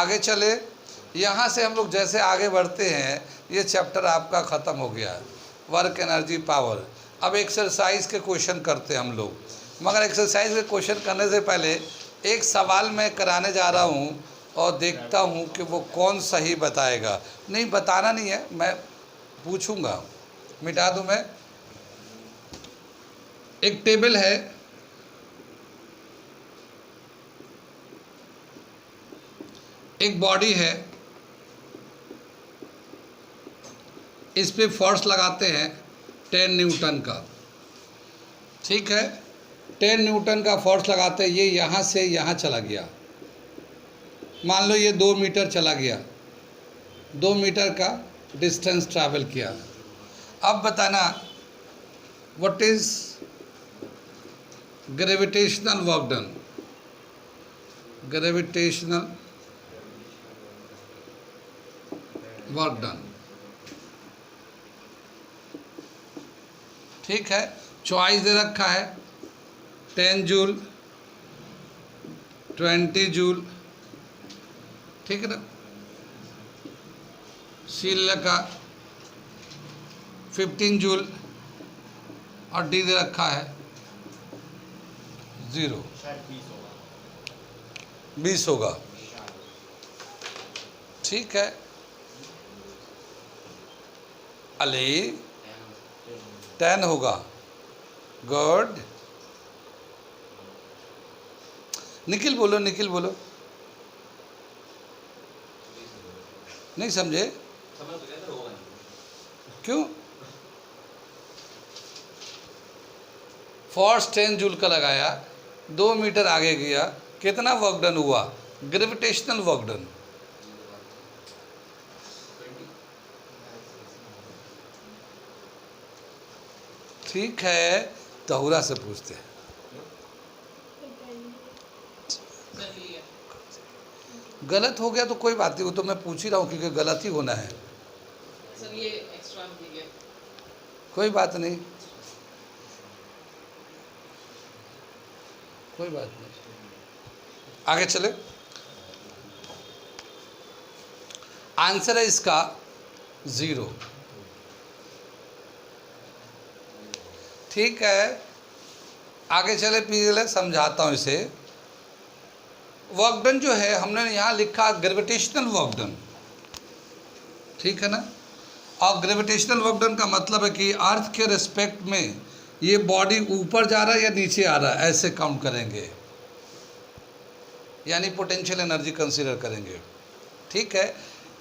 आगे चले, यहाँ से हम लोग जैसे आगे बढ़ते हैं, ये चैप्टर आपका ख़त्म हो गया, वर्क एनर्जी पावर। अब एक्सरसाइज के क्वेश्चन करते हैं हम लोग, मगर एक्सरसाइज के क्वेश्चन करने से पहले एक सवाल मैं कराने जा रहा हूँ और देखता हूँ कि वो कौन सही बताएगा। नहीं, बताना नहीं है, मैं पूछूंगा, मिटा दूँ मैं। एक टेबल है, एक बॉडी है, इस पे फोर्स लगाते हैं 10 न्यूटन का, ठीक है। 10 न्यूटन का फोर्स लगाते हैं, ये यहाँ से यहाँ चला गया, मान लो ये 2 मीटर चला गया, 2 मीटर का डिस्टेंस ट्रैवल किया। अब बताना what is gravitational work done, gravitational work done, ठीक है। चॉइस दे रखा है 10 जूल, 20 जूल, ठीक है ना। सी का 15 जूल और डी दे रखा है 0, 20 होगा, ठीक है। अली 10 होगा, गुड। निखिल बोलो, निखिल बोलो, नहीं समझे क्यों? फोर्स 10 जूल का लगाया, 2 मीटर आगे गया, कितना वर्क डन हुआ? Gravitational work done. ठीक है, तहुरा से पूछते हैं। गलत हो गया तो कोई बात नहीं, वो तो मैं पूछ ही रहा हूँ क्योंकि गलत ही होना है सर। ये एक्स्ट्रा मिल गया, कोई बात नहीं, कोई बात नहीं। आगे चले, आंसर है इसका 0, ठीक है। आगे चले, पीछे समझाता हूँ इसे। वर्क डन जो है हमने यहाँ लिखा ग्रेविटेशनल वर्क डन, ठीक है ना। और ग्रेविटेशनल वर्क डन का मतलब है कि अर्थ के रिस्पेक्ट में ये बॉडी ऊपर जा रहा है या नीचे आ रहा है, ऐसे काउंट करेंगे, यानी पोटेंशियल एनर्जी कंसीडर करेंगे, ठीक है।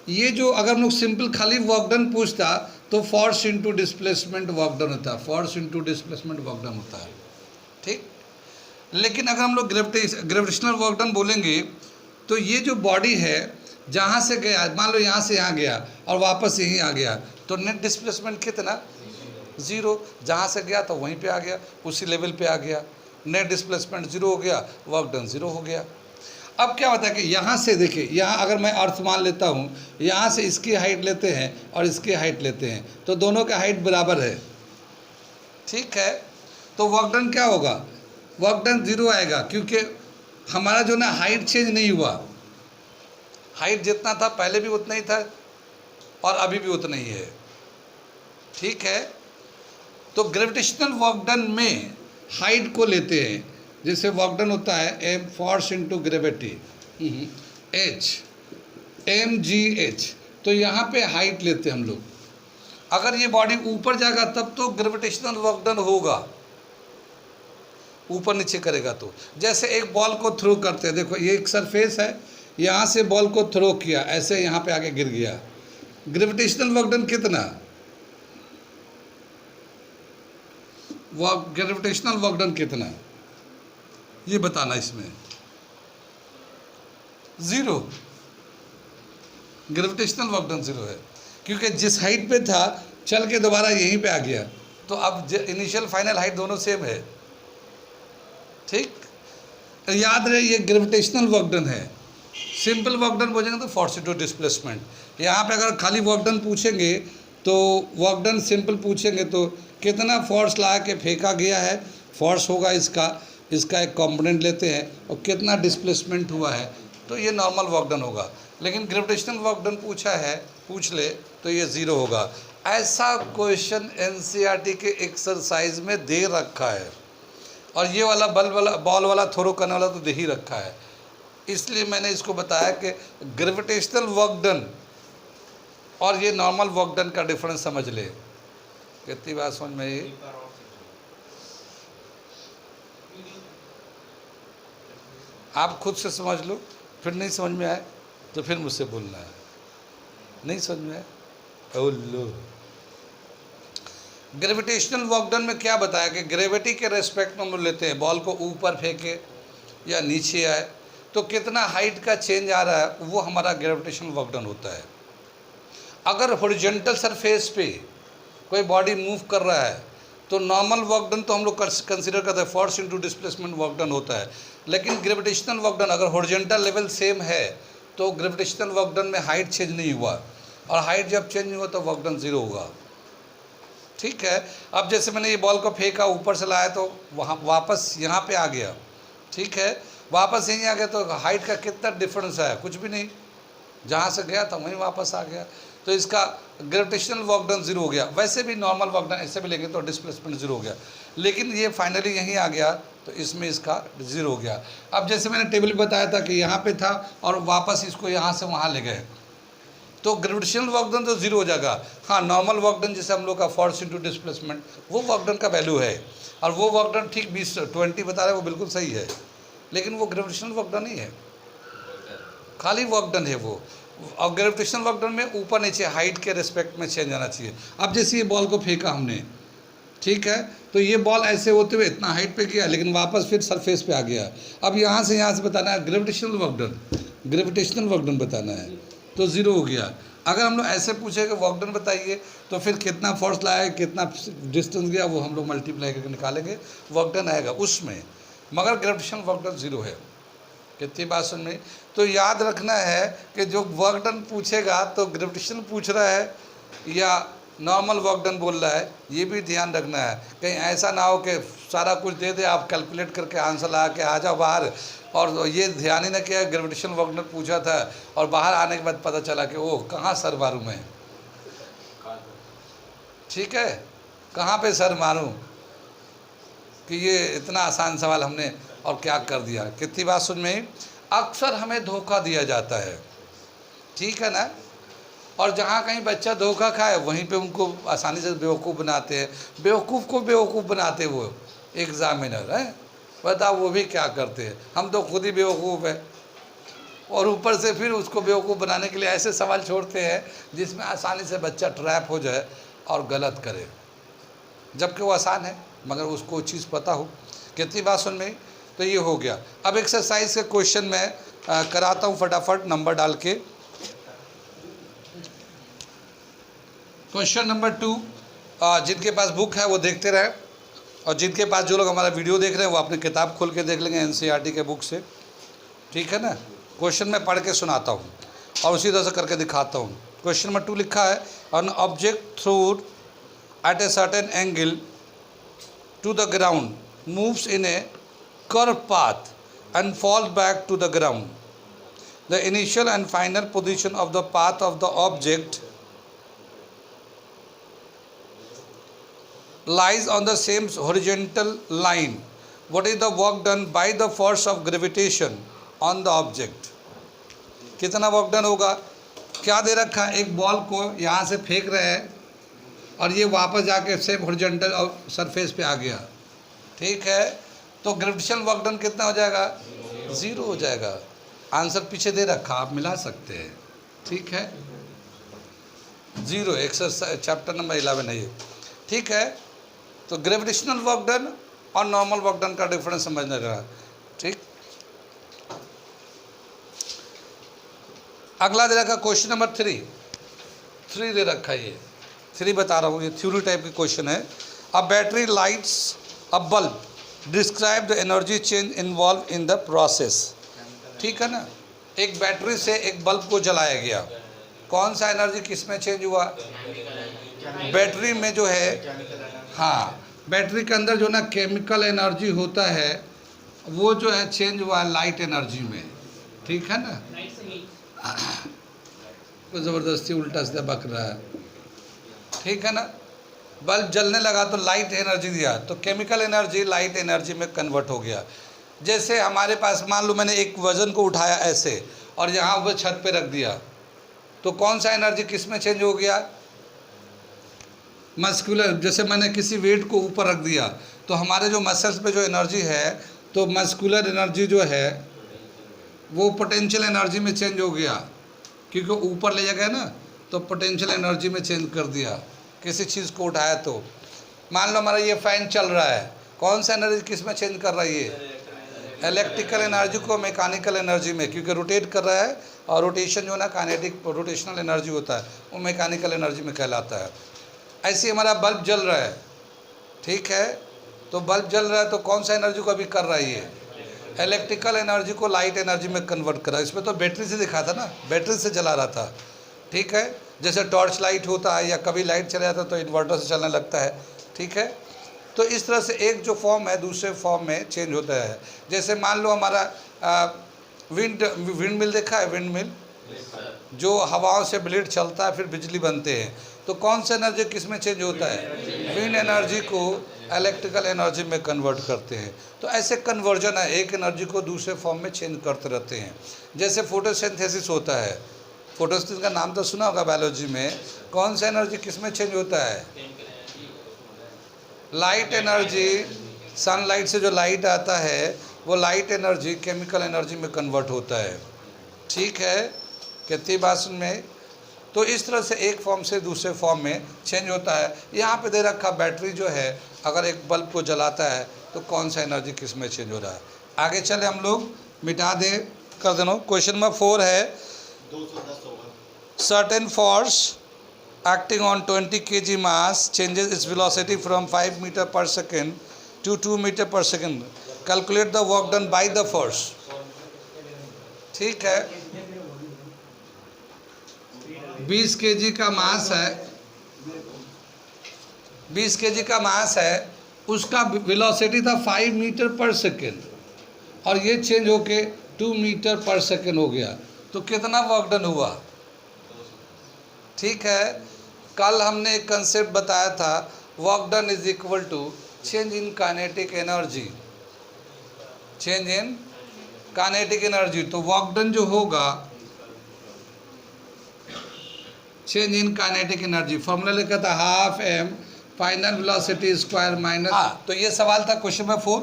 ये जो अगर हम लोग सिंपल खाली वर्क डन पूछता तो force into displacement work done होता है, force into displacement work done होता है, ठीक। लेकिन अगर हम लोग ग्रेविटेशनल वर्क डन बोलेंगे तो ये जो बॉडी है जहाँ से गया, मान लो यहाँ से यहाँ गया और वापस यहीं आ गया, तो नेट डिस्प्लेसमेंट कितना? 0। जहाँ से गया तो वहीं पे आ गया, उसी लेवल पे आ गया, नेट डिस्प्लेसमेंट 0 हो गया, वर्क डन 0 हो गया। अब क्या होता है कि यहाँ से देखिए, यहाँ अगर मैं अर्थ मान लेता हूँ, यहाँ से इसकी हाइट लेते हैं और इसकी हाइट लेते हैं तो दोनों का हाइट बराबर है, ठीक है। तो वर्क डन क्या होगा? वर्क डन 0 आएगा, क्योंकि हमारा जो ना हाइट चेंज नहीं हुआ, हाइट जितना था पहले भी उतना ही था और अभी भी उतना ही है, ठीक है। तो ग्रेविटेशनल वर्क डन में हाइट को लेते हैं, जैसे वर्क डन होता है m force into gravity h, m g h, तो यहाँ पे हाइट लेते हैं हम लोग। अगर ये बॉडी ऊपर जाएगा तब तो ग्रेविटेशनल वर्क डन होगा, ऊपर नीचे करेगा तो। जैसे एक बॉल को थ्रो करते हैं, देखो ये एक सरफेस है, यहाँ से बॉल को थ्रो किया, ऐसे यहाँ पे आके गिर गया, ग्रेविटेशनल वर्क डन कितना? ग्रेविटेशनल वर्क डन कितना ये बताना, इसमें 0, ग्रेविटेशनल वर्क डन 0 है, क्योंकि जिस हाइट पे था चल के दोबारा यहीं पे आ गया, तो अब इनिशियल फाइनल हाइट दोनों सेम है, ठीक। याद रहे ये ग्रेविटेशनल वर्क डन है। सिंपल वर्क डन बोलेंगे तो फोर्स इनटू डिस्प्लेसमेंट। यहाँ पे अगर खाली वर्क डन पूछेंगे तो वर्क डन सिंपल पूछेंगे तो कितना फोर्स ला के फेंका गया है, फोर्स होगा इसका एक कंपोनेंट लेते हैं, और कितना डिस्प्लेसमेंट हुआ है, तो ये नॉर्मल वर्क डन होगा। लेकिन ग्रेविटेशनल वर्क डन पूछ ले तो ये 0 होगा। ऐसा क्वेश्चन एनसीईआरटी के एक्सरसाइज में दे रखा है, और ये वाला बॉल वाला थ्रो करने वाला तो दे ही रखा है। इसलिए मैंने इसको बताया कि ग्रेविटेशनल वर्क डन और ये नॉर्मल वर्क डन का डिफरेंस समझ ले। कितनी बात समझ में आई? आप खुद से समझ लो, फिर नहीं समझ में आए तो फिर मुझसे बोलना है। नहीं समझ में आए? ओ लो, ग्रेविटेशनल वर्क डन में क्या बताया कि ग्रेविटी के रेस्पेक्ट में हम लोग लेते हैं, बॉल को ऊपर फेंके या नीचे आए तो कितना हाइट का चेंज आ रहा है, वो हमारा ग्रेविटेशनल वर्क डन होता है। अगर हॉरिजॉन्टल सरफेस पे कोई बॉडी मूव कर रहा है तो नॉर्मल वर्क डन तो हम लोग कंसिडर करते हैं, force into displacement work done होता है। लेकिन ग्रेविटेशनल वर्क डन अगर हॉरिजॉन्टल लेवल सेम है तो ग्रेविटेशनल वर्क डन में हाइट चेंज नहीं हुआ, और हाइट जब चेंज नहीं हुआ तो वर्क डन 0 होगा। ठीक है, अब जैसे मैंने ये बॉल को फेंका, ऊपर से लाया तो वहाँ वापस यहाँ पे आ गया। ठीक है, वापस यहीं आ गया तो हाइट का कितना डिफरेंस है? कुछ भी नहीं, जहाँ से गया था वहीं वापस आ गया, तो इसका ग्रेविटेशनल वर्क डन 0 हो गया। वैसे भी नॉर्मल वर्क डन ऐसे भी लेंगे तो डिस्प्लेसमेंट 0 हो गया, लेकिन ये फाइनली यहीं आ गया तो इसमें इसका 0 हो गया। अब जैसे मैंने टेबल पे बताया था कि यहाँ पे था और वापस इसको यहाँ से वहाँ ले गए तो ग्रेविटेशनल वर्क डन तो 0 हो जाएगा। हाँ, नॉर्मल वर्क डन जैसे हम लोग का फोर्स इनटू डिस्प्लेसमेंट, वो वर्क डन का वैल्यू है, और वो वर्क डन ठीक 20 बता रहे हैं, वो बिल्कुल सही है, लेकिन वो ग्रेविटेशनल वर्क डन नहीं है, खाली वर्क डन है वो। और ग्रेविटेशनल वर्क डन में ऊपर नीचे हाइट के रिस्पेक्ट में चेंज आना चाहिए। अब जैसे ये बॉल को फेंका हमने, ठीक है, तो ये बॉल ऐसे होते हुए इतना हाइट पे गया, लेकिन वापस फिर सरफेस पे आ गया। अब यहाँ से बताना है gravitational work done, gravitational work done बताना है तो 0 हो गया। अगर हम लोग ऐसे पूछे कि वर्क डन बताइए तो फिर कितना फोर्स लाया, कितना डिस्टेंस गया, वो हम लोग मल्टीप्लाई करके निकालेंगे, वर्क डन आएगा उसमें, मगर ग्रेविटेशनल वर्क डन 0 है। कितनी बात सुन में? तो याद रखना है कि जो वर्क डन पूछेगा तो ग्रेविटेशन पूछ रहा है या नॉर्मल वर्क डन बोल रहा है, ये भी ध्यान रखना है। कहीं ऐसा ना हो कि सारा कुछ दे दे, आप कैलकुलेट करके आंसर ला के आ जाओ बाहर, और ये ध्यान ही ना किया ग्रेविटेशन वर्क डन पूछा था और बाहर आने के बाद पता चला कि ओह कहाँ सर मारूँ मैं। ठीक है, कहाँ पे सर मारूँ कि ये इतना आसान सवाल हमने और क्या कर दिया। कितनी बात सुन में? अक्सर हमें धोखा दिया जाता है, ठीक है ना, और जहाँ कहीं बच्चा धोखा खाए वहीं पे उनको आसानी से बेवकूफ़ बनाते हैं, बेवकूफ़ को बेवकूफ़ बनाते वो एग्ज़ामिनर है। बताओ वो भी क्या करते हैं, हम तो खुद ही बेवकूफ़ है, और ऊपर से फिर उसको बेवकूफ़ बनाने के लिए ऐसे सवाल छोड़ते हैं जिसमें आसानी से बच्चा ट्रैप हो जाए और गलत करे, जबकि वो आसान है मगर उसको चीज़ पता हो। कितनी बात सुन में? तो ये हो गया। अब एक्सरसाइज के क्वेश्चन मैं कराता हूँ फटाफट नंबर डाल के। क्वेश्चन नंबर 2, जिनके पास बुक है वो देखते रहे, और जिनके पास जो लोग हमारा वीडियो देख रहे हैं वो अपनी किताब खोल के देख लेंगे एनसीईआरटी के बुक से। ठीक है ना, क्वेश्चन मैं पढ़ के सुनाता हूँ और उसी तरह से करके दिखाता हूँ। क्वेश्चन नंबर 2 लिखा है, an object throwed at a certain angle to the ground moves in a curve path and falls back to the ground. The initial and final position of the path of the object lies on the same horizontal line. What is the work done by the force of gravitation on the object? कितना work done होगा? क्या दे रखा है, एक ball को यहाँ से फेंक रहे हैं और ये वापस जाके सेम हॉरिजॉन्टल और सरफेस पे आ गया। ठीक है, तो ग्रेविटेशनल वर्क डन कितना हो जाएगा? 0 हो जाएगा। आंसर पीछे दे रखा, आप मिला सकते हैं। ठीक है, 0, एक्सरसाइज चैप्टर नंबर 11 है ये। ठीक है, तो ग्रेविटेशनल वर्क डन और नॉर्मल वर्क डन का डिफरेंस समझने रहा। ठीक, अगला दे रखा क्वेश्चन नंबर 3 दे रखा है, ये 3 बता रहा हूँ, ये थ्योरी टाइप की क्वेश्चन है। A battery lights a bulb, describe the energy change involve in the process. ठीक है ना, एक बैटरी से एक बल्ब को जलाया गया, कौन सा एनर्जी किस में चेंज हुआ? बैटरी में जो है, हाँ, बैटरी के अंदर जो ना केमिकल एनर्जी होता है वो जो है चेंज हुआ लाइट एनर्जी में। ठीक है ना, कोई ज़बरदस्ती उल्टा सीधा बक रहा है, ठीक है ना। बल्ब जलने लगा तो लाइट एनर्जी दिया, तो केमिकल एनर्जी लाइट एनर्जी में कन्वर्ट हो गया। जैसे हमारे पास मान लो मैंने एक वज़न को उठाया ऐसे और यहाँ वो छत पे रख दिया, तो कौन सा एनर्जी किस में चेंज हो गया? मस्कुलर। जैसे मैंने किसी वेट को ऊपर रख दिया तो हमारे जो मसल्स पे जो एनर्जी है, तो मस्कुलर एनर्जी जो है वो पोटेंशियल एनर्जी में चेंज हो गया, क्योंकि ऊपर ले गया ना, तो पोटेंशियल एनर्जी में चेंज कर दिया किसी चीज़ को उठाया। तो मान लो हमारा ये फ़ैन चल रहा है, कौन सा एनर्जी किस में चेंज कर रहा है? ये इलेक्ट्रिकल एनर्जी को मैकेनिकल एनर्जी में, क्योंकि रोटेट कर रहा है और रोटेशन जो है ना काइनेटिक रोटेशनल एनर्जी होता है, वो मैकेनिकल एनर्जी में कहलाता है। ऐसे ही हमारा बल्ब जल रहा है, ठीक है, तो बल्ब जल रहा है तो कौन सा एनर्जी को अभी कर रहा है? ये इलेक्ट्रिकल एनर्जी को लाइट एनर्जी में कन्वर्ट करा। इसमें तो बैटरी से दिखा था ना, बैटरी से जला रहा था, ठीक है। जैसे टॉर्च लाइट होता है या कभी लाइट चला जाता है तो इन्वर्टर से चलने लगता है, ठीक है। तो इस तरह से एक जो फॉर्म है दूसरे फॉर्म में चेंज होता है। जैसे मान लो हमारा विंड मिल देखा है, विंड मिल जो हवाओं से ब्लेड चलता है फिर बिजली बनते हैं, तो कौन सा एनर्जी किस में चेंज होता है? विंड एनर्जी को इलेक्ट्रिकल एनर्जी में कन्वर्ट करते हैं। तो ऐसे कन्वर्जन है, एक एनर्जी को दूसरे फॉर्म में चेंज करते रहते हैं। जैसे फोटोसिंथेसिस होता है, फोटोसिंथेसिस का नाम तो सुना होगा बायोलॉजी में, कौन सा एनर्जी किस में चेंज होता है? लाइट एनर्जी, सनलाइट से जो लाइट आता है वो लाइट एनर्जी केमिकल एनर्जी में कन्वर्ट होता है, ठीक है। कितनी बात सुन में। तो इस तरह से एक फॉर्म से दूसरे फॉर्म में चेंज होता है। यहाँ पे दे रखा बैटरी जो है, अगर एक बल्ब को जलाता है तो कौन सा एनर्जी किस में चेंज हो रहा है। आगे चले हम लोग, मिटा दे कर देना। क्वेश्चन नंबर 4 है, 210 होगा। Certain force acting on 20 kg mass changes its velocity from 5 meter per second to 2 meter per second. Calculate the work done by the force. ठीक है, 20 kg का मास है, 20 kg का मास है, उसका वेलोसिटी था 5 मीटर पर सेकेंड और ये चेंज होके 2 मीटर पर सेकेंड हो गया, तो कितना वर्क डन हुआ? ठीक है, कल हमने एक कंसेप्ट बताया था, work done is equal to change in kinetic energy, change in kinetic energy. तो वर्क डन जो होगा change in kinetic energy, formula लिखा था half m final velocity square minus. हाँ, तो ये सवाल था क्वेश्चन नंबर 4।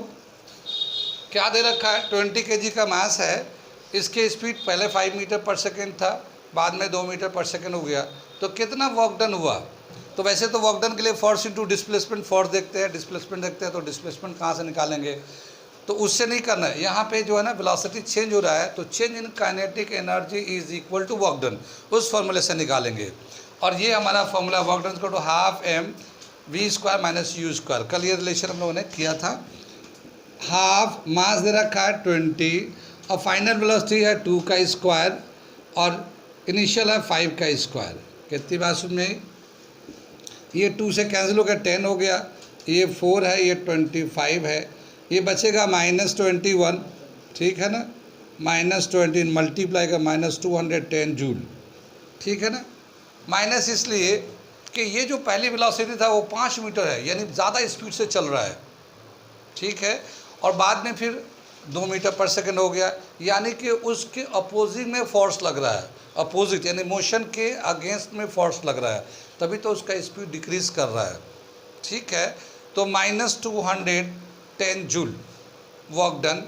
क्या दे रखा है? 20 kg का मास है, इसके स्पीड पहले 5 मीटर पर सेकेंड था, बाद में 2 मीटर पर सेकेंड हो गया, तो कितना वर्क डन हुआ? तो वैसे तो वर्क डन के लिए फोर्स इंटू डिस्प्लेसमेंट, फोर्स देखते हैं, डिस्प्लेसमेंट देखते हैं, तो डिस्प्लेसमेंट कहाँ से निकालेंगे? तो उससे नहीं करना है, यहाँ पे जो है ना वेलोसिटी चेंज हो रहा है, तो change in kinetic energy is equal to work done, उस फॉर्मूले से निकालेंगे। और ये हमारा फॉर्मूला वर्क डन को half m v square minus u square, कल ये रिलेशन हम लोगों ने किया था। हाफ मास दे रखा है 20 और फाइनल वेलोसिटी है 2 का स्क्वायर और इनिशियल है 5 का स्क्वायर। कितनी बात सुन में? ये 2 से कैंसिल हो गया, 10 हो गया, ये 4 है, ये 25 है, ये बचेगा -21, ठीक है ना, -20 मल्टीप्लाई का -210 जूल, ठीक है ना। माइनस इसलिए कि ये जो पहली वेलोसिटी था वो 5 मीटर है, यानी ज़्यादा स्पीड से चल रहा है, ठीक है, और बाद में फिर 2 मीटर पर सेकेंड हो गया, यानी कि उसके अपोजिट में फोर्स लग रहा है, अपोजिट यानी मोशन के अगेंस्ट में फोर्स लग रहा है, तभी तो उसका स्पीड डिक्रीज कर रहा है, ठीक है। तो -210 जूल वर्क डन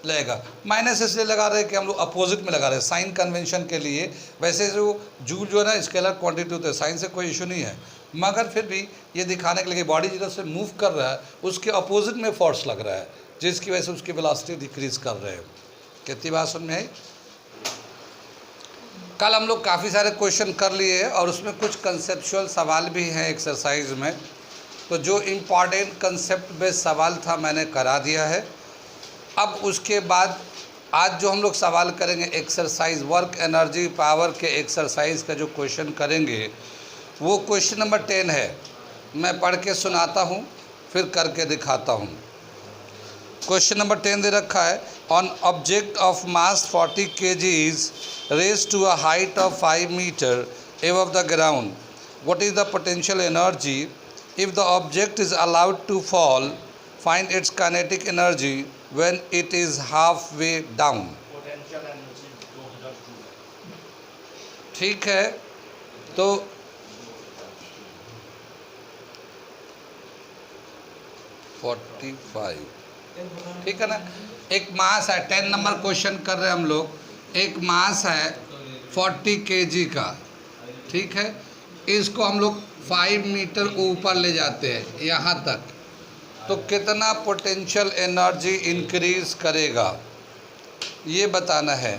लगेगा। माइनस इसलिए लगा रहे हैं कि हम लोग अपोजिट में लगा रहे हैं साइन कन्वेंशन के लिए। वैसे जो जूल जो है ना स्केलर क्वांटिटी होता है, साइन से कोई इशू नहीं है, मगर फिर भी ये दिखाने के लिए बॉडी जिधर से मूव कर रहा है उसके अपोजिट में फोर्स लग रहा है, जिसकी वजह से उसकी वेलोसिटी डिक्रीज कर रहे हैं। कितनी बात सुन में है? कल हम लोग काफ़ी सारे क्वेश्चन कर लिए और उसमें कुछ कंसेप्चुअल सवाल भी हैं एक्सरसाइज में, तो जो इम्पॉर्टेंट कंसेप्ट बेस्ड सवाल था मैंने करा दिया है। अब उसके बाद आज जो हम लोग सवाल करेंगे एक्सरसाइज वर्क एनर्जी पावर के एक्सरसाइज का जो क्वेश्चन करेंगे वो क्वेश्चन नंबर 10 है। मैं पढ़ के सुनाता हूँ फिर करके दिखाता हूँ। क्वेश्चन नंबर 10 दे रखा है, an object of mass 40 kg is raised to a height of 5 meter above the ground. What is the potential energy if the object is allowed to fall? Find its kinetic energy when it is halfway down. Potential energy 2000 joule. ठीक है, तो 45, ठीक है ना। एक मास है, 10 number question कर रहे हैं हम लोग। एक मास है 40 kg का, ठीक है। इसको हम लोग 5 मीटर ऊपर ले जाते हैं यहाँ तक, तो कितना पोटेंशियल एनर्जी इंक्रीज करेगा ये बताना है।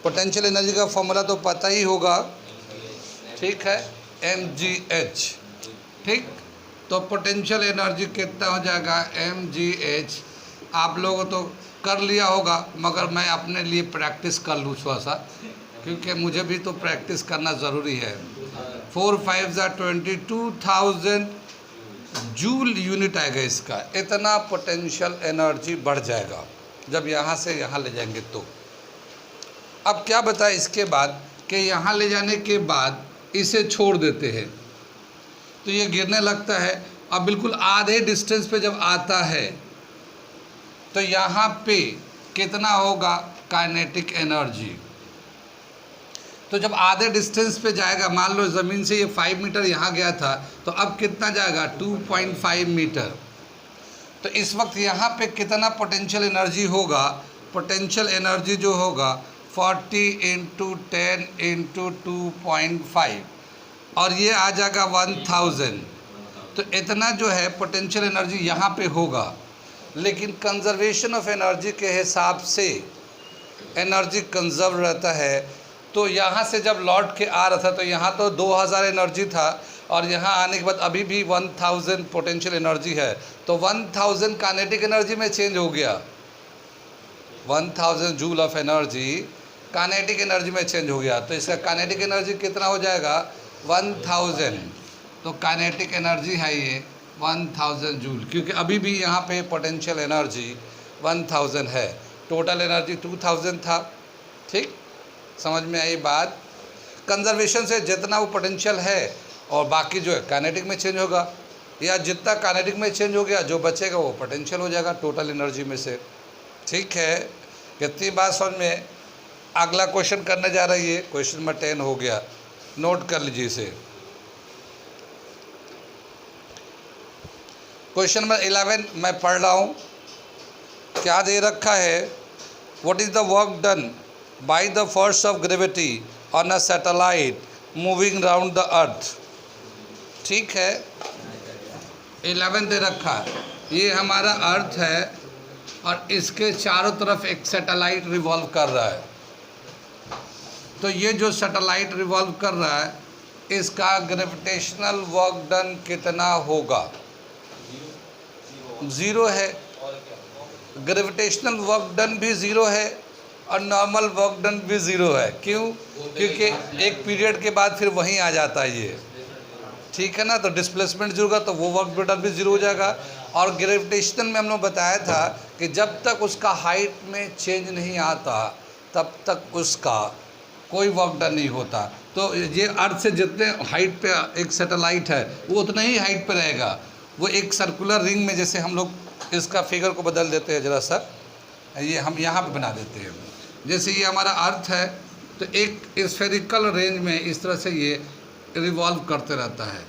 पोटेंशियल एनर्जी का फॉर्मूला तो पता ही होगा, ठीक है, mgh, ठीक। तो पोटेंशियल एनर्जी कितना हो जाएगा, mgh। आप लोगों तो कर लिया होगा, मगर मैं अपने लिए प्रैक्टिस कर लूँ थोड़ा सा, क्योंकि मुझे भी तो प्रैक्टिस करना ज़रूरी है। 4 5 22,000 जूल यूनिट आएगा इसका। इतना पोटेंशियल एनर्जी बढ़ जाएगा जब यहाँ से यहाँ ले जाएंगे तो। अब क्या बताएं इसके बाद कि यहाँ ले जाने के बाद इसे छोड़ देते हैं तो ये गिरने लगता है। अब बिल्कुल आधे डिस्टेंस पे जब आता है तो यहाँ पे कितना होगा काइनेटिक एनर्जी। तो जब आधे डिस्टेंस पे जाएगा, मान लो ज़मीन से ये 5 मीटर यहाँ गया था, तो अब कितना जाएगा 2.5 मीटर। तो इस वक्त यहाँ पे कितना पोटेंशियल एनर्जी होगा, पोटेंशियल एनर्जी जो होगा 40 × 10 × 2.5 और ये आ जाएगा 1000। तो इतना जो है पोटेंशियल एनर्जी यहाँ पे होगा। लेकिन कंजर्वेशन ऑफ एनर्जी के हिसाब से एनर्जी कंजर्व रहता है। तो यहाँ से जब लौट के आ रहा था तो यहाँ तो 2000 एनर्जी था और यहाँ आने के बाद अभी भी 1000 पोटेंशियल एनर्जी है। तो 1000 काइनेटिक एनर्जी में चेंज हो गया, 1000 joule of energy kinetic energy में चेंज हो गया। तो इसका काइनेटिक एनर्जी कितना हो जाएगा 1000। तो काइनेटिक एनर्जी है ये 1000 जूल, क्योंकि अभी भी यहाँ पे पोटेंशियल एनर्जी 1000 है। टोटल एनर्जी 2000 था, ठीक। समझ में आई बात। कंजर्वेशन से जितना वो पोटेंशियल है और बाकी जो है काइनेटिक में चेंज होगा, या जितना काइनेटिक में चेंज हो गया जो बचेगा वो पोटेंशियल हो जाएगा टोटल एनर्जी में से, ठीक है। कितनी बात समझ में। अगला क्वेश्चन करने जा रही है, क्वेश्चन नंबर 10 हो गया, नोट कर लीजिए इसे। क्वेश्चन नंबर 11 मैं पढ़ रहा हूँ। क्या दे रखा है, what is the work done by the force of gravity on a satellite moving round the earth, ठीक है। 11 दे रखा है, ये हमारा अर्थ है और इसके चारों तरफ एक सैटेलाइट रिवॉल्व कर रहा है। तो ये जो सैटेलाइट रिवॉल्व कर रहा है इसका ग्रेविटेशनल वर्क डन कितना होगा, 0 है। ग्रेविटेशनल वर्क डन भी 0 है और नॉर्मल वर्क डन भी 0 है। क्यों? क्योंकि एक पीरियड के बाद फिर वहीं आ जाता है ये, ठीक है ना। तो डिस्प्लेसमेंट 0 होगा तो वो वर्क डन भी 0 हो जाएगा। और ग्रेविटेशनल में हम लोग बताया था कि जब तक उसका हाइट में चेंज नहीं आता तब तक उसका कोई वर्क डन नहीं होता। तो ये अर्थ से जितने हाइट पे एक सैटेलाइट है वो उतना ही हाइट पे रहेगा। वो एक सर्कुलर रिंग में, जैसे हम लोग इसका फिगर को बदल देते हैं ज़रा सा, ये हम यहाँ पे बना देते हैं। जैसे ये हमारा अर्थ है तो एक स्फेरिकल रेंज में इस तरह से ये रिवॉल्व करते रहता है,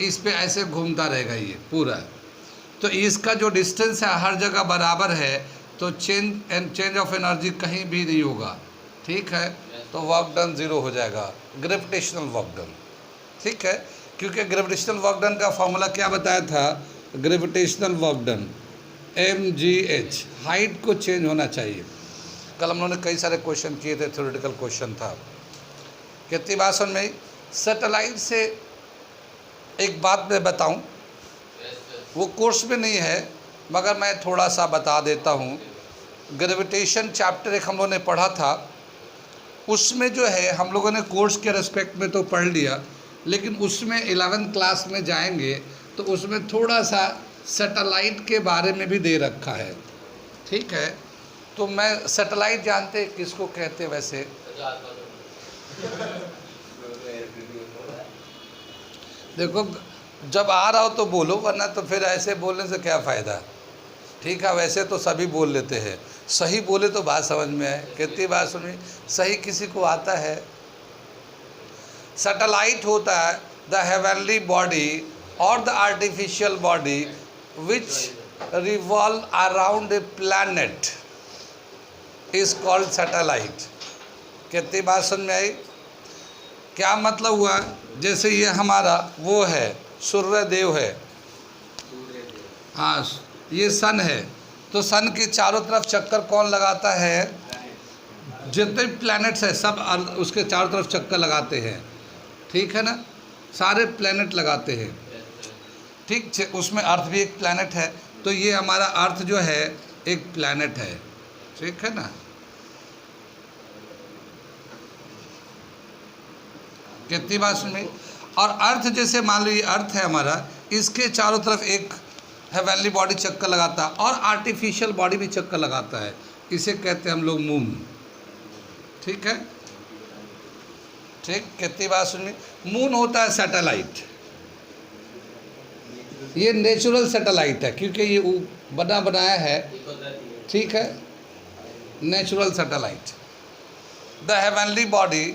इस पे ऐसे घूमता रहेगा ये पूरा। तो इसका जो डिस्टेंस है हर जगह बराबर है, तो चेंज ऑफ एनर्जी कहीं भी नहीं होगा, ठीक है। तो वर्क डन 0 हो जाएगा, ग्रेविटेशनल वर्क डन, ठीक है। क्योंकि ग्रेविटेशनल वर्क डन का फॉर्मूला क्या बताया था, gravitational work done mgh, height को चेंज होना चाहिए। कल हम लोगों ने कई सारे क्वेश्चन किए थे, थ्योरेटिकल क्वेश्चन था। कितनी बात समझ में। सैटेलाइट से एक बात मैं बताऊं, वो कोर्स में नहीं है मगर मैं थोड़ा सा बता देता हूं। ग्रेविटेशन चैप्टर एक हम लोगों ने पढ़ा था, उसमें जो है हम लोगों ने कोर्स के रेस्पेक्ट में तो पढ़ लिया, लेकिन उसमें 11th क्लास में जाएंगे तो उसमें थोड़ा सा सैटेलाइट के बारे में भी दे रखा है, ठीक है। तो तो मैं सैटेलाइट जानते किसको कहते वैसे? देखो, जब आ रहा हो तो बोलो, वरना तो फिर ऐसे बोलने से क्या फ़ायदा। ठीक है, वैसे तो सभी बोल लेते हैं, सही बोले तो बात समझ में आए। कितनी बात सुनी, सही किसी को आता है। सैटेलाइट होता है द हेवनली बॉडी और the artificial body which revolve around a planet is called satellite. कितनी बात समझ में आई? क्या मतलब हुआ? जैसे ये हमारा वो है, सूर्य देव है, हाँ, ये सन है, तो सन के चारों तरफ चक्कर कौन लगाता है? जितने प्लैनेट्स हैं सब उसके चारों तरफ चक्कर लगाते हैं। ठीक है ना, सारे प्लैनेट लगाते हैं। ठीक, उसमें अर्थ भी एक प्लैनेट है, तो ये हमारा अर्थ जो है एक प्लैनेट है। ठीक है ना। कितनी बात सुनी? और अर्थ, जैसे मान लो ये अर्थ है हमारा, इसके चारों तरफ एक हेवनली बॉडी चक्कर लगाता है और आर्टिफिशियल बॉडी भी चक्कर लगाता है, इसे कहते हैं हम लोग मून। ठीक है, ठीक। कितनी बात सुनी? मून होता है सैटेलाइट, ये नेचुरल सैटेलाइट है क्योंकि ये बनाया है। ठीक है, natural satellite. The heavenly body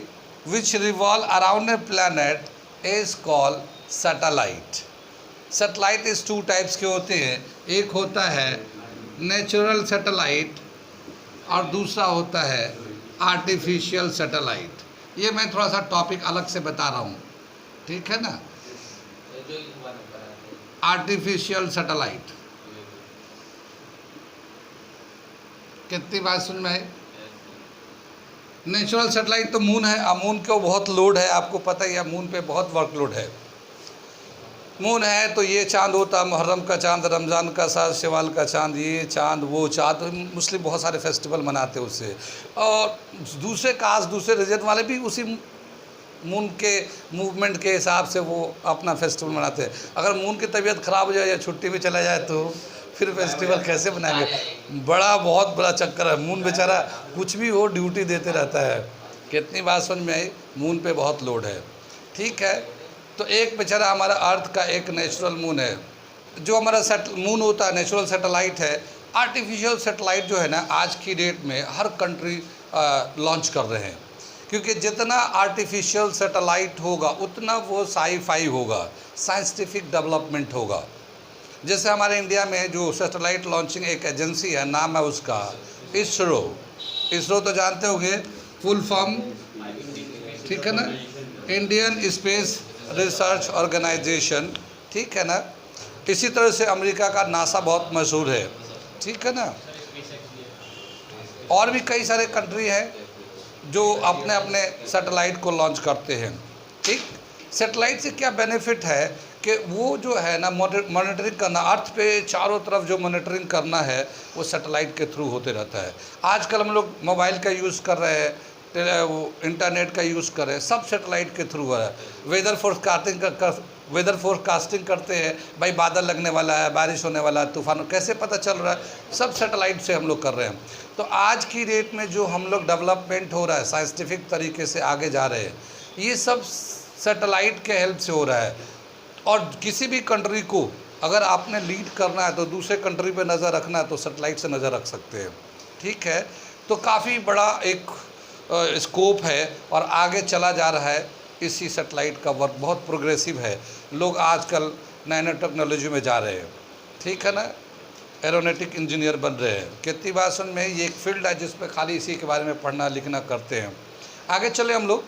which revolve around a planet is called satellite. Satellite इस 2 टाइप्स के होते हैं, एक होता है नेचुरल सैटेलाइट और दूसरा होता है आर्टिफिशियल सैटेलाइट। ये मैं थोड़ा सा टॉपिक अलग से बता रहा हूँ। ठीक है ना। आर्टिफिशियल सैटेलाइट, कितनी बात सुन में आई? नेचुरल सैटेलाइट तो मून है, मून को बहुत लोड है, आपको पता ही है, मून पे बहुत वर्कलोड है। मून है तो ये चांद होता, मुहर्रम का चांद, रमज़ान का साथ, शवाल का चांद, ये चांद वो चांद, मुस्लिम बहुत सारे फेस्टिवल मनाते हैं उससे। और दूसरे कास्ट, दूसरे रीजन वाले भी उसी मून के मूवमेंट के हिसाब से वो अपना फेस्टिवल मनाते हैं। अगर मून की तबीयत ख़राब हो जाए या छुट्टी में चला जाए तो फिर फेस्टिवल कैसे बनाएंगे? बहुत बड़ा चक्कर है। मून बेचारा कुछ भी हो ड्यूटी देते रहता है। कितनी बात समझ में आई? मून पे बहुत लोड है। ठीक है, तो एक बेचारा हमारा अर्थ का एक नेचुरल मून है, जो हमारा मून होता है नेचुरल सैटेलाइट है। आर्टिफिशियल सैटेलाइट जो है ना, आज की डेट में हर कंट्री लॉन्च कर रहे हैं, क्योंकि जितना आर्टिफिशियल सैटेलाइट होगा उतना वो साई-फाई होगा, साइंटिफिक डेवलपमेंट होगा। जैसे हमारे इंडिया में जो सैटेलाइट लॉन्चिंग एक एजेंसी है, नाम है उसका इसरो। इसरो तो जानते होंगे, फुल फॉर्म, ठीक है ना, इंडियन स्पेस रिसर्च ऑर्गेनाइजेशन। ठीक है ना। इसी तरह से अमेरिका का नासा बहुत मशहूर है। ठीक है ना। और भी कई सारे कंट्री हैं जो अपने अपने सैटेलाइट को लॉन्च करते हैं। ठीक, सैटेलाइट से क्या बेनिफिट है कि वो जो है ना मॉनिटरिंग करना, अर्थ पे चारों तरफ जो मॉनिटरिंग करना है वो सैटेलाइट के थ्रू होते रहता है। आजकल हम लोग मोबाइल का यूज़ कर रहे हैं, वो इंटरनेट का यूज़ कर रहे हैं, सब सैटेलाइट के थ्रू हो रहा है। वेदर फोरकास्टिंग करते हैं, भाई बादल लगने वाला है, बारिश होने वाला है, तूफान, कैसे पता चल रहा है? सब सैटेलाइट से हम लोग कर रहे हैं। तो आज की डेट में जो हम लोग डेवलपमेंट हो रहा है, साइंटिफिक तरीके से आगे जा रहे हैं, ये सब सैटेलाइट के हेल्प से हो रहा है। और किसी भी कंट्री को अगर आपने लीड करना है तो दूसरे कंट्री पे नज़र रखना है तो सैटेलाइट से नज़र रख सकते हैं। ठीक है, तो काफ़ी बड़ा एक स्कोप है और आगे चला जा रहा है। इसी सैटेलाइट का वर्क बहुत प्रोग्रेसिव है, लोग आजकल नैनो टेक्नोलॉजी में जा रहे हैं। ठीक है ना, एरोनॉटिक इंजीनियर बन रहे हैं। कितनी बात सुन में, ये एक फील्ड है जिसमें खाली इसी के बारे में पढ़ना लिखना करते हैं। आगे चले हम लोग।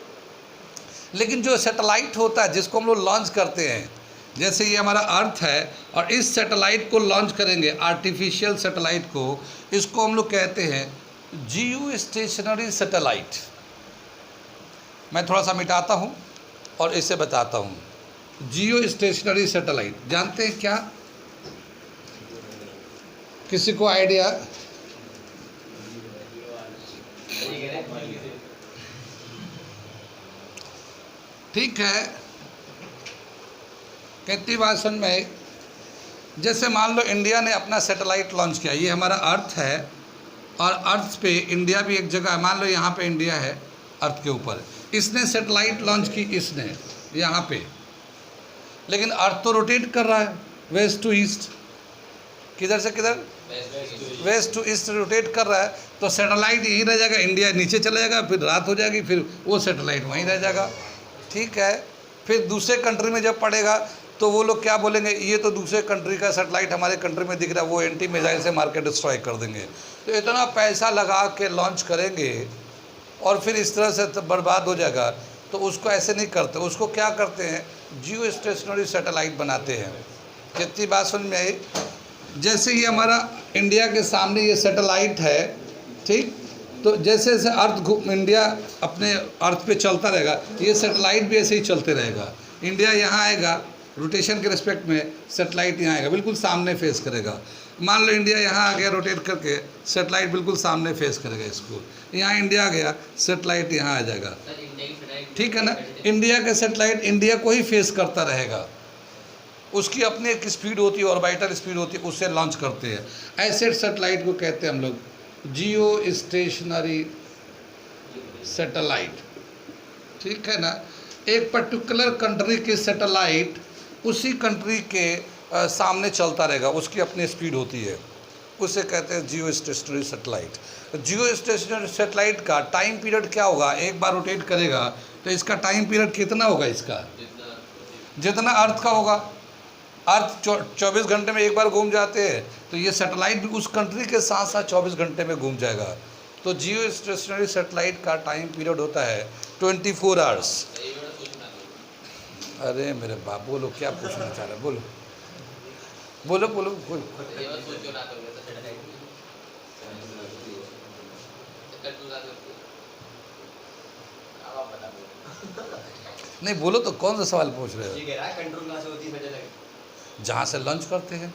लेकिन जो सैटेलाइट होता है जिसको हम लोग लॉन्च करते हैं, जैसे ये हमारा अर्थ है और इस सैटेलाइट को लॉन्च करेंगे, आर्टिफिशियल सैटेलाइट को, इसको हम लोग कहते हैं जियो स्टेशनरी सैटेलाइट। मैं थोड़ा सा मिटाता हूँ और इसे बताता हूँ। जियो स्टेशनरी सैटेलाइट जानते हैं क्या? किसी को आइडिया? ठीक है, कितनी बात सुन में, जैसे मान लो इंडिया ने अपना सैटेलाइट लॉन्च किया, ये हमारा अर्थ है, और अर्थ पे इंडिया भी एक जगह है, मान लो यहाँ पे इंडिया है अर्थ के ऊपर, इसने सैटेलाइट लॉन्च की, इसने यहाँ पे, लेकिन अर्थ तो रोटेट कर रहा है वेस्ट टू ईस्ट, किधर से किधर, वेस्ट टू ईस्ट रोटेट कर रहा है, तो सैटेलाइट यहीं रह जाएगा, इंडिया नीचे चला जाएगा, फिर रात हो जाएगी, फिर वो सैटेलाइट वहीं रह जाएगा। ठीक है, फिर दूसरे कंट्री में जब पड़ेगा तो वो लोग क्या बोलेंगे, ये तो दूसरे कंट्री का सैटेलाइट हमारे कंट्री में दिख रहा है, वो एंटी मिसाइल से मार के डिस्ट्रॉय कर देंगे। तो इतना पैसा लगा के लॉन्च करेंगे और फिर इस तरह से बर्बाद हो जाएगा, तो उसको ऐसे नहीं करते, उसको क्या करते हैं, जियो स्टेशनरी सैटेलाइट बनाते हैं। कितनी बात समझ में आई? जैसे ये हमारा इंडिया के सामने ये सैटेलाइट है, ठीक, तो जैसे जैसे इंडिया अपने अर्थ पे चलता रहेगा, ये सैटेलाइट भी ऐसे ही चलते रहेगा। इंडिया यहाँ आएगा, रोटेशन के रिस्पेक्ट में सैटेलाइट यहाँ आएगा, बिल्कुल सामने फेस करेगा। मान लो इंडिया यहाँ आ गया रोटेट करके, सैटेलाइट बिल्कुल सामने फेस करेगा इसको, यहाँ इंडिया आ गया, सैटेलाइट यहाँ आ जाएगा। ठीक है ना, इंडिया का सैटेलाइट इंडिया को ही फेस करता रहेगा, उसकी अपनी एक स्पीड होती है, ऑर्बिटर स्पीड होती है, उससे लॉन्च करते हैं। ऐसे सैटेलाइट को कहते हैं हम लोग जियो स्टेशनरी सैटेलाइट। ठीक है ना, एक पर्टिकुलर कंट्री के सैटेलाइट उसी कंट्री के सामने चलता रहेगा, उसकी अपनी स्पीड होती है, उसे कहते हैं जियो स्टेशनरी सैटेलाइट। जियो स्टेशनरी सैटेलाइट का टाइम पीरियड क्या होगा, एक बार रोटेट करेगा तो इसका टाइम पीरियड कितना होगा, इसका जितना अर्थ का होगा। अर्थ 24 घंटे में एक बार घूम जाते हैं, तो ये सैटेलाइट भी उस कंट्री के साथ साथ 24 घंटे में घूम जाएगा। तो जियो स्टेशनरी सैटेलाइट का टाइम पीरियड होता है 24 आवर्स। अरे मेरे बाप, बोलो क्या पूछना चाह रहे, बोलो बोलो बोलो बोलो। नहीं बोलो तो, कौन सा सवाल पूछ रहे हो? जहाँ से लॉन्च करते हैं।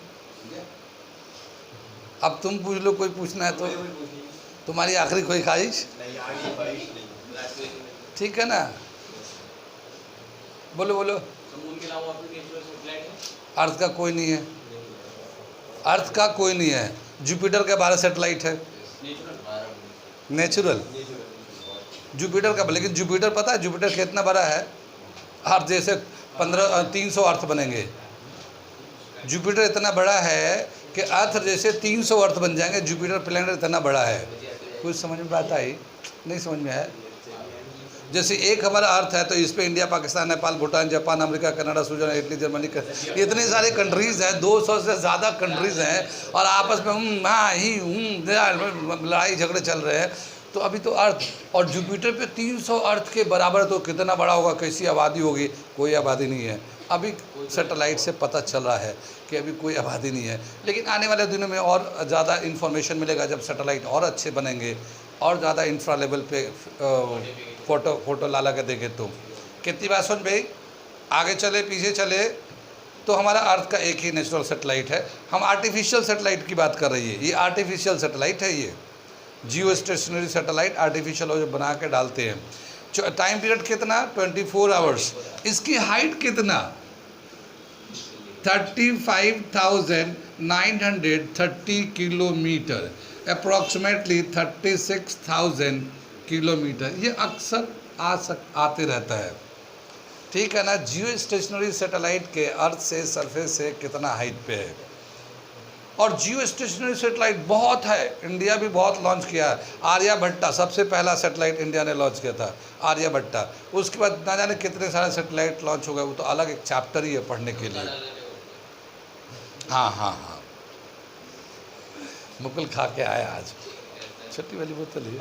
अब तुम पूछ लो, कोई पूछना है तो, तुम्हारी आखिरी कोई ख्वाहिश? ठीक है ना, बोलो बोलो। अर्थ का कोई नहीं है, अर्थ का कोई नहीं है। जुपिटर का 12 सैटेलाइट है, नेचुरल जुपिटर का। लेकिन जुपिटर पता है जुपिटर कितना बड़ा है, अर्थ जैसे 300 अर्थ बनेंगे। जुपिटर इतना बड़ा है कि अर्थ जैसे 300 अर्थ बन जाएंगे, जुपिटर प्लैनेट इतना बड़ा है। कुछ समझ में बात आई? नहीं समझ में आया? जैसे एक हमारा अर्थ है, तो इस पे India, Pakistan, Nepal, Bhutan, Japan, America, Canada, Switzerland, Italy, Germany, इतने सारे कंट्रीज़ हैं, 200 से ज़्यादा कंट्रीज़ हैं, और आपस में लड़ाई झगड़े चल रहे हैं। तो अभी तो अर्थ और जुपिटर पे 300 अर्थ के बराबर, तो कितना बड़ा होगा, कैसी आबादी होगी? कोई आबादी नहीं है। अभी सैटेलाइट से पता चल रहा है कि अभी कोई आबादी नहीं है, लेकिन आने वाले दिनों में और ज़्यादा इन्फॉर्मेशन मिलेगा, जब सैटेलाइट और अच्छे बनेंगे और ज़्यादा इंफ्रा लेवल पे फोटो ला के देखे। तो कितनी बात सुन भाई, आगे चले पीछे चले, तो हमारा अर्थ का एक ही नेचुरल सैटेलाइट है। हम आर्टिफिशियल सैटेलाइट की बात कर रही है, ये आर्टिफिशियल सैटेलाइट है। ये जियो स्टेशनरी सैटेलाइट आर्टिफिशियल जो बना के डालते हैं। टाइम पीरियड कितना? 24 आवर्स। इसकी हाइट कितना? 35,930 किलोमीटर, अप्रॉक्सीमेटली 36,000 किलोमीटर। ये अक्सर आते रहता है। ठीक है ना। जियो स्टेशनरी सैटेलाइट के अर्थ से सरफेस से कितना हाइट पे है, और जियो स्टेशनरी सैटेलाइट बहुत है, इंडिया भी बहुत लॉन्च किया है। आर्यभट्टा सबसे पहला सैटेलाइट इंडिया ने लॉन्च किया था, आर्यभट्टा। उसके बाद ना जाने कितने सारे सैटेलाइट लॉन्च हो गए, वो तो अलग एक चैप्टर ही है पढ़ने के लिए। हाँ हाँ हाँ, मुकुल खा के आया आज, छोटी वाली बोतल ही।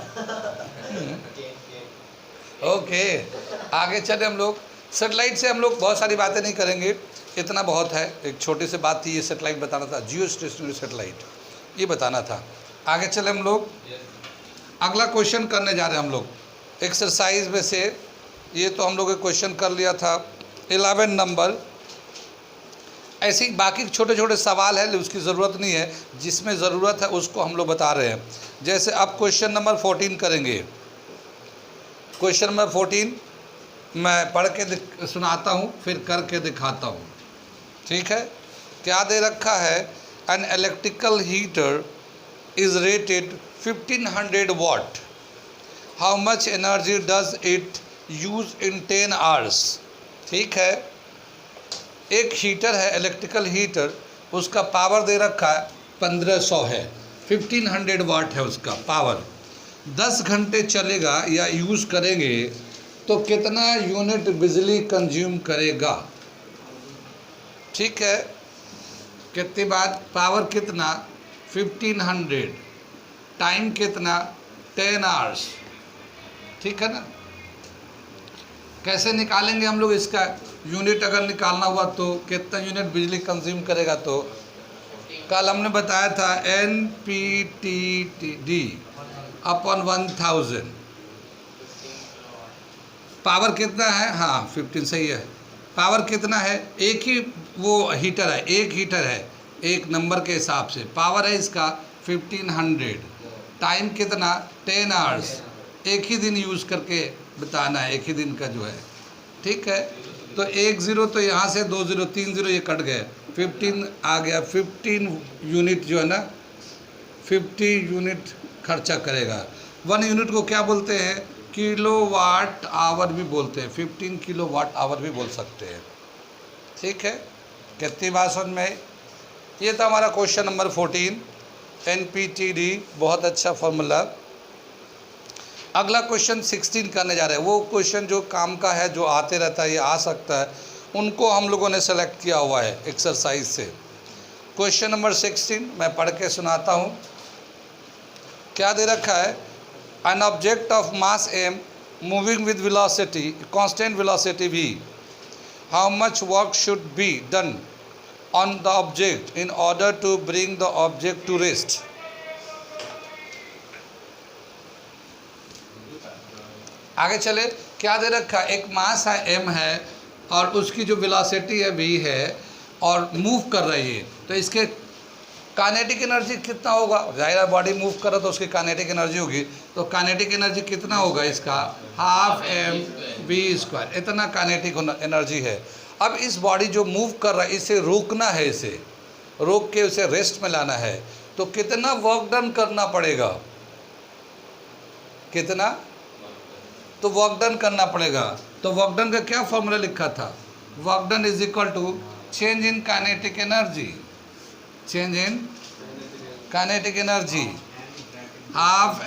ओके, आगे चले हम लोग। सैटेलाइट से हम लोग बहुत सारी बातें नहीं करेंगे, इतना बहुत है। एक छोटी सी बात थी, ये सैटेलाइट बताना था, जियो स्टेशनरी सैटेलाइट ये बताना था। आगे चले हम लोग, अगला क्वेश्चन करने जा रहे हैं हम लोग एक्सरसाइज में से। ये तो हम लोग एक क्वेश्चन कर लिया था 11 नंबर। ऐसे ही बाकी छोटे छोटे सवाल है, उसकी ज़रूरत नहीं है, जिसमें ज़रूरत है उसको हम लोग बता रहे हैं। जैसे अब क्वेश्चन नंबर 14 करेंगे। क्वेश्चन नंबर 14 मैं पढ़ के सुनाता हूँ, फिर करके दिखाता हूँ। ठीक है। क्या दे रखा है? An electrical heater is rated 1500 watt. How much energy does it use in 10 hours? ठीक है, एक हीटर है, इलेक्ट्रिकल हीटर, उसका पावर दे रखा है 1500 है, 1500 वाट है उसका पावर। 10 घंटे चलेगा या यूज़ करेंगे तो कितना यूनिट बिजली कंज्यूम करेगा? ठीक है, कितनी बात, पावर कितना 1500, टाइम कितना 10 आवर्स। ठीक है ना, कैसे निकालेंगे हम लोग इसका यूनिट? अगर निकालना हुआ तो कितना यूनिट बिजली कंज्यूम करेगा? तो कल हमने बताया था NPTD अपॉन 1000। पावर कितना है? हाँ 15 सही है। पावर कितना है? एक ही वो हीटर है, एक हीटर है, एक नंबर के हिसाब से पावर है इसका 1500। टाइम कितना 10 आवर्स, एक ही दिन यूज़ करके बताना है, एक ही दिन का जो है। ठीक है, तो 1 0 तो यहाँ से 2 0 3 0 ये कट गए, 15 आ गया। 15 यूनिट जो है ना, 50 यूनिट खर्चा करेगा। 1 यूनिट को क्या बोलते हैं? किलोवाट आवर भी बोलते हैं, 15 किलोवाट आवर भी बोल सकते हैं। ठीक है, कितनी बात समझ में आई? ये था हमारा क्वेश्चन नंबर 14 NPTD, बहुत अच्छा फॉर्मूला। अगला क्वेश्चन 16 करने जा रहे हैं। वो क्वेश्चन जो काम का है, जो आते रहता है, ये आ सकता है, उनको हम लोगों ने सेलेक्ट किया हुआ है एक्सरसाइज से। क्वेश्चन नंबर 16 मैं पढ़ के सुनाता हूँ। क्या दे रखा है? An object of mass m moving with velocity, constant velocity v, how much work should be done on the object in order to bring the object to rest. आगे चले, क्या दे रखा है? एक मास है m है और उसकी जो वेलोसिटी है v है और मूव कर रही है, तो इसके काइनेटिक एनर्जी कितना होगा? जाहिर बॉडी मूव कर रहा तो उसकी काइनेटिक एनर्जी होगी, तो काइनेटिक एनर्जी कितना होगा इसका? हाफ mv², इतना काइनेटिक एनर्जी है। अब इस बॉडी जो मूव कर रहा है, इसे रोकना है, इसे रोक के उसे रेस्ट में लाना है, तो कितना वर्क डन करना पड़ेगा? कितना? तो वर्क डन करना पड़ेगा। तो वर्क डन का क्या फॉर्मूला लिखा था? Work done is equal to change in kinetic energy, change in kinetic energy, half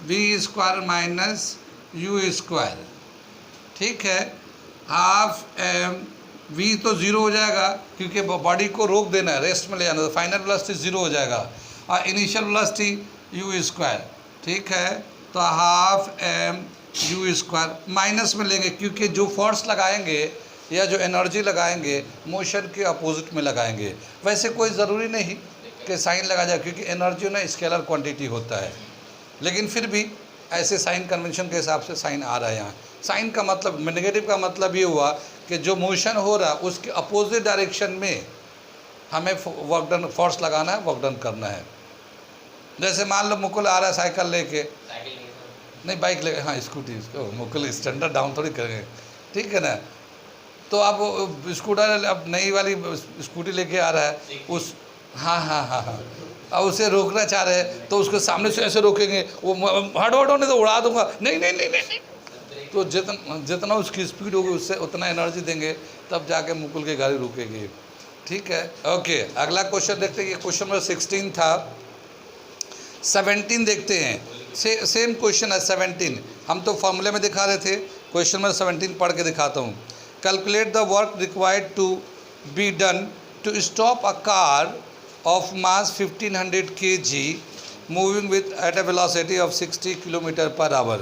mv² minus u²। ठीक है, हाफ v तो 0 हो जाएगा क्योंकि बॉडी को रोक देना है, रेस्ट में ले जाना, तो फाइनल वेलोसिटी 0 हो जाएगा और इनिशियल वेलोसिटी u²। ठीक है, तो हाफ mv² माइनस में लेंगे क्योंकि जो फोर्स लगाएंगे या जो एनर्जी लगाएंगे मोशन के अपोजिट में लगाएंगे। वैसे कोई ज़रूरी नहीं कि साइन लगा जाए क्योंकि एनर्जी ना स्केलर क्वांटिटी होता है, लेकिन फिर भी ऐसे साइन कन्वेंशन के हिसाब से साइन आ रहा है यहाँ। साइन का मतलब, नेगेटिव का मतलब ये हुआ कि जो मोशन हो रहा है उसके अपोजिट डायरेक्शन में हमें वर्क डन, फोर्स लगाना है, वर्क डन करना है। जैसे मान लो मुकुल आ रहा है साइकिल लेके, नहीं बाइक लेके, हाँ स्कूटी, मुकुल स्टैंडर्ड डाउन थोड़ी करेंगे, ठीक है ना। तो अब स्कूटर, अब नई वाली स्कूटी लेके आ रहा है, उस हाँ अब उसे रोकना चाह रहे हैं तो उसके सामने से ऐसे रोकेंगे, वो हटो नहीं तो उड़ा दूंगा, नहीं। तो जितना उसकी स्पीड होगी उससे उतना एनर्जी देंगे, तब जाके मुकुल की गाड़ी रुकेगी। ठीक है, ओके। अगला क्वेश्चन देखते हैं, ये क्वेश्चन नंबर 16 था। 17 देखते हैं, सेम क्वेश्चन है 17। हम तो फॉर्मूले में दिखा रहे थे, क्वेश्चन नंबर 17 पढ़ के दिखाता हूँ। Calculate the work required to be done to stop a car of mass 1500 kg moving with at a velocity of 60 km/h।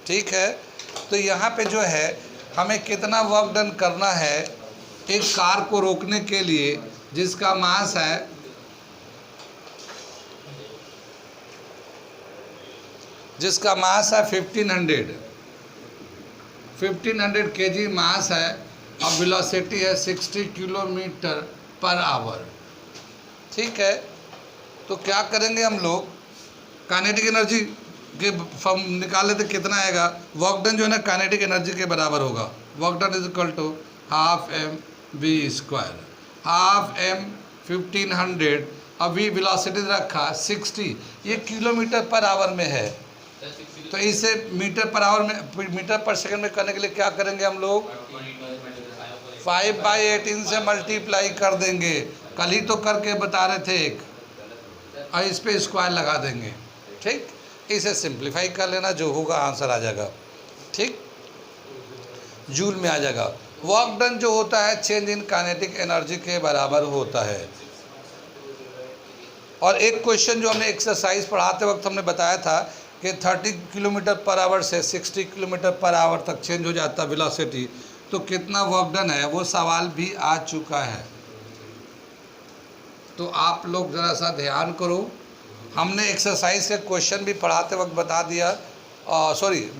ठीक है, तो यहाँ पे जो है हमें कितना वर्क डन करना है एक कार को रोकने के लिए जिसका मास है जिसका मास है 1500 kg मास है और वेलोसिटी है 60 km/h। ठीक है, तो क्या करेंगे हम लोग, काइनेटिक एनर्जी के फॉर्म निकाल लेते, कितना आएगा? वर्क डन जो है ना काइनेटिक एनर्जी के बराबर होगा। Work done is equal to half mv²। Half m 1500 अभी वेलोसिटी रखा 60, ये किलोमीटर पर आवर में है, तो इसे मीटर पर आवर में, मीटर पर सेकंड में करने के लिए क्या करेंगे हम लोग, 5/18 से मल्टीप्लाई कर देंगे। कल ही तो करके बता रहे थे एक, और इस पे स्क्वायर लगा देंगे। ठीक, इसे सिंप्लीफाई कर लेना, जो होगा आंसर आ जाएगा। ठीक, जूल में आ जाएगा। वर्क डन जो होता है चेंज इन काइनेटिक एनर्जी के बराबर होता है। और एक क्वेश्चन जो हमने एक्सरसाइज पढ़ाते वक्त हमने बताया था कि 30 किलोमीटर पर आवर से 60 किलोमीटर पर आवर तक चेंज हो जाता है वेलोसिटी, तो कितना वर्क डन है, वो सवाल भी आ चुका है। तो आप लोग ज़रा सा ध्यान करो, हमने एक्सरसाइज के क्वेश्चन भी पढ़ाते वक्त बता दिया, सॉरी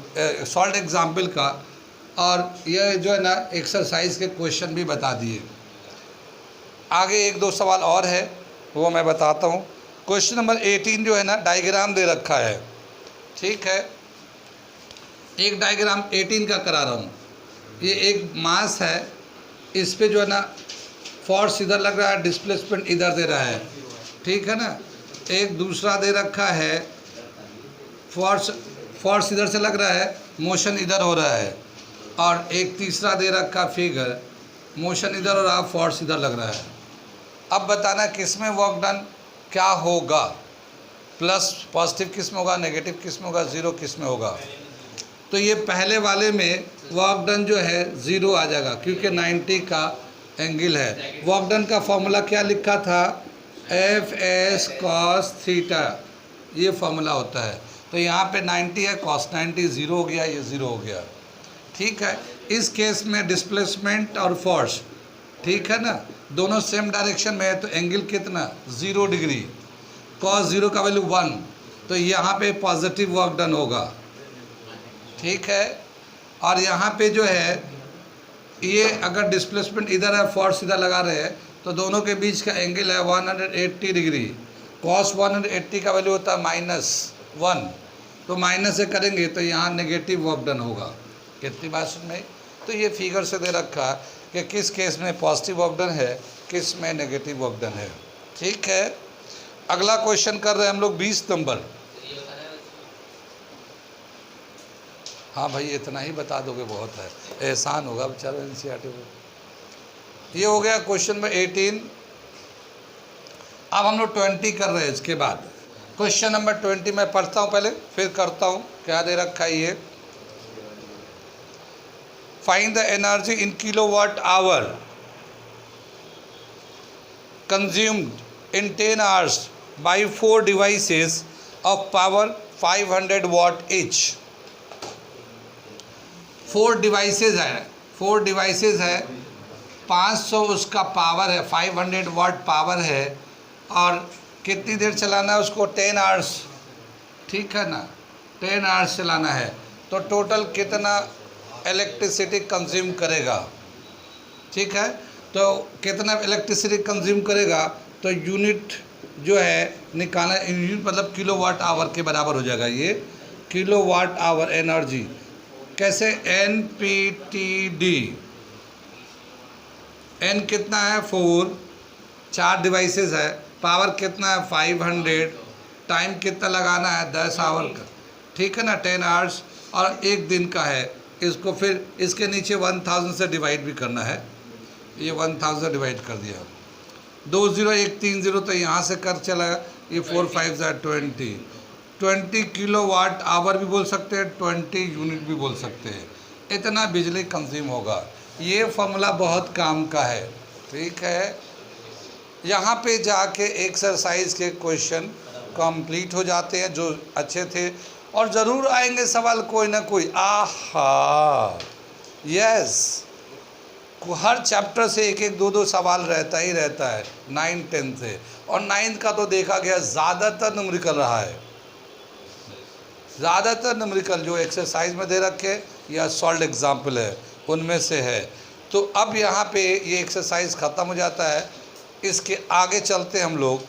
सॉल्व एग्जाम्पल का, और यह जो है ना एक्सरसाइज के क्वेश्चन भी बता दिए। आगे एक दो सवाल और है, वो मैं बताता हूँ। क्वेश्चन नंबर 18 जो है ना डायग्राम दे रखा है। ठीक है, एक डायग्राम 18 का करा रहा हूँ। ये एक मास है, इस पे जो है ना फोर्स इधर लग रहा है, डिस्प्लेसमेंट इधर दे रहा है। ठीक है ना, एक दूसरा दे रखा है, फोर्स इधर से लग रहा है, मोशन इधर हो रहा है, और एक तीसरा दे रखा फिगर, मोशन इधर हो रहा है, फोर्स इधर लग रहा है। अब बताना किस में वर्क डन क्या होगा, प्लस पॉजिटिव किस में होगा, नेगेटिव किस में होगा, ज़ीरो किस में होगा। तो ये पहले वाले में वर्क डन जो है ज़ीरो आ जाएगा, क्योंकि 90 का एंगल है। वर्क डन का फॉर्मूला क्या लिखा था, Fs cos थीटा, ये फॉर्मूला होता है। तो यहाँ पे 90 है, cos 90 ज़ीरो हो गया, ये ज़ीरो हो गया। ठीक है, इस केस में डिस्प्लेसमेंट और फोर्स, ठीक है ना, दोनों सेम डायरेक्शन में है, तो एंगल कितना, 0 डिग्री। cos 0 का वैल्यू 1, तो यहाँ पे पॉजिटिव वर्क डन होगा। ठीक है, और यहाँ पे जो है ये अगर डिस्प्लेसमेंट इधर है, फोर्स इधर लगा रहे हैं, तो दोनों के बीच का एंगल है 180 डिग्री। cos 180 का वैल्यू होता है -1, तो माइनस से करेंगे तो यहाँ नेगेटिव वर्क डन होगा। कितनी बात सुन में, तो ये फिगर से दे रखा कि किस केस में पॉजिटिव वर्क डन है, किस में नेगेटिव वर्क डन है। ठीक है, अगला क्वेश्चन कर रहे हैं हम लोग 20 नंबर। हाँ भाई, इतना ही बता दोगे बहुत है, एहसान होगा बेचारा एनसीईआरटी को। ये हो गया क्वेश्चन नंबर 18। अब हम लोग 20 कर रहे हैं। इसके बाद क्वेश्चन नंबर 20 मैं पढ़ता हूँ पहले, फिर करता हूँ। क्या दे रखा है ये, find the energy in kilowatt hour consumed in 10 hours by 4 devices of power 500 watt each। 4 devices है, 500 उसका पावर है, 500 वाट पावर है, और कितनी देर चलाना है उसको, 10 hours। ठीक है ना, 10 hours चलाना है, तो टोटल कितना इलेक्ट्रिसिटी कंज्यूम करेगा। ठीक है, तो कितना इलेक्ट्रिसिटी कंज्यूम करेगा, तो यूनिट जो है निकालना, यूनिट मतलब किलोवाट आवर के बराबर हो जाएगा। ये किलोवाट आवर एनर्जी कैसे, NPTD, N कितना है 4, 4 डिवाइसेस है, पावर कितना है 500, टाइम कितना लगाना है 10 आवर का। ठीक है ना, 10 hours, और एक दिन का है। इसको फिर इसके नीचे 1000 से डिवाइड भी करना है, ये 1000 डिवाइड कर दिया, 2 0 1 3 0, तो यहाँ से कर चला, ये 4 5 20 किलोवाट आवर भी बोल सकते हैं, 20 यूनिट भी बोल सकते हैं। इतना बिजली कंज्यूम होगा। ये फॉर्मूला बहुत काम का है। ठीक है, यहाँ पे जाके एक्सरसाइज के क्वेश्चन कंप्लीट हो जाते हैं जो अच्छे थे, और ज़रूर आएंगे सवाल कोई ना कोई। आहा, यस, हर चैप्टर से एक एक दो दो सवाल रहता ही रहता है 9 10 से, और 9th का तो देखा गया ज़्यादातर न्यूमेरिकल रहा है। ज़्यादातर न्यूमेरिकल जो एक्सरसाइज में दे रखे या सॉल्व एग्जाम्पल है उनमें से है। तो अब यहाँ पे ये एक्सरसाइज ख़त्म हो जाता है। इसके आगे चलते हम लोग